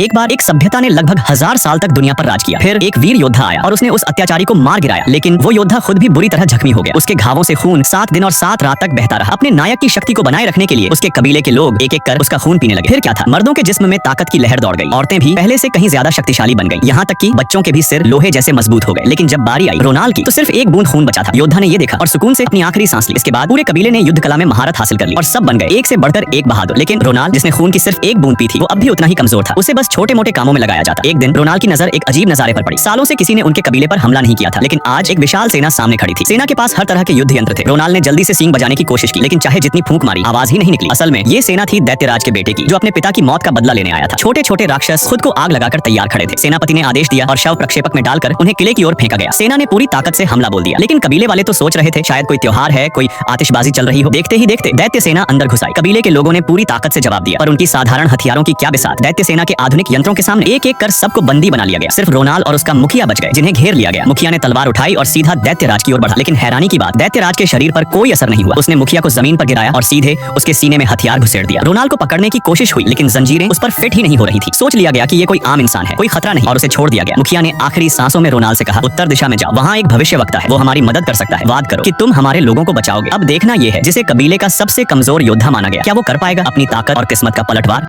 एक बार एक सभ्यता ने लगभग 1000 साल तक दुनिया पर राज किया। फिर एक वीर योद्धा आया और उसने उस अत्याचारी को मार गिराया, लेकिन वो योद्धा खुद भी बुरी तरह जख्मी हो गया। उसके घावों से खून 7 दिन और 7 रात तक बहता रहा। अपने नायक की शक्ति को बनाए रखने के लिए उसके कबीले के लोग एक एक कर उसका खून पीने लगे। फिर क्या था, मर्दों के जिस्म में ताकत की लहर दौड़ गई। औरतें भी पहले से कहीं ज्यादा शक्तिशाली बन गई, यहाँ तक कि बच्चों के भी सिर लोहे जैसे मजबूत हो गए। लेकिन जब बारी आई रोनाल्ड की, तो सिर्फ एक बूंद खून बचा था। योद्धा ने ये देखा और सुकून से अपनी आखिरी सांस ली। इसके बाद पूरे कबीले ने युद्ध कला में महारत हासिल कर ली और सब बन गए एक से बढ़कर एक बहादुर। लेकिन रोनाल्ड, जिसने खून की सिर्फ एक बूंद पी थी, वो अब भी उतना ही कमजोर था। उसे बस छोटे मोटे कामों में लगाया जाता। एक दिन रोनाल्ड की नजर एक अजीब नजारे पर पड़ी। सालों से किसी ने उनके कबीले पर हमला नहीं किया था, लेकिन आज एक विशाल सेना सामने खड़ी थी। सेना के पास हर तरह के युद्ध यंत्र थे। रोनाल्ड ने जल्दी से सींग बजाने की कोशिश की, लेकिन चाहे जितनी फूंक मारी, आवाज ही नहीं निकली। असल में ये सेना थी दैत्यराज के बेटे की, जो अपने पिता की मौत का बदला लेने आया था। छोटे छोटे राक्षस खुद को आग लगाकर तैयार खड़े थे। सेनापति ने आदेश दिया और शव प्रक्षेपक में डालकर उन्हें किले की ओर फेंका गया। सेना ने पूरी ताकत से हमला बोल दिया, लेकिन कबीले वाले तो सोच रहे थे शायद कोई त्योहार है, कोई आतिशबाजी चल रही हो। देखते ही देखते दैत्य सेना अंदर घुस आई। कबीले के लोगों ने पूरी ताकत से जवाब दिया, पर उनकी साधारण हथियारों की क्या बिसात। दैत्य सेना के आधुनिक यंत्रों के सामने एक एक कर सबको बंदी बना लिया गया। सिर्फ रोनाल्ड और उसका मुखिया बच गए, जिन्हें घेर लिया गया। मुखिया ने तलवार उठाई और सीधा दैत्यराज की ओर बढ़ा, लेकिन हैरानी की बात, दैत्यराज के शरीर पर कोई असर नहीं हुआ। उसने मुखिया को जमीन पर गिराया और सीधे उसके सीने में हथियार घुसेड़ दिया। रोनाल्ड को पकड़ने की कोशिश हुई, लेकिन जंजीरें उस पर फिट ही नहीं हो रही थी। सोच लिया गया कि ये कोई आम इंसान है, कोई खतरा नहीं, और उसे छोड़ दिया गया। मुखिया ने आखिरी सांसों में रोनाल्ड से कहा, उत्तर दिशा में जाओ, वहाँ एक भविष्यवक्ता है, वो हमारी मदद कर सकता है। वाद करो कि तुम हमारे लोगों को बचाओगे। अब देखना यह है, जिसे कबीले का सबसे कमजोर योद्धा माना गया, क्या वो कर पाएगा अपनी ताकत और किस्मत का पलटवार।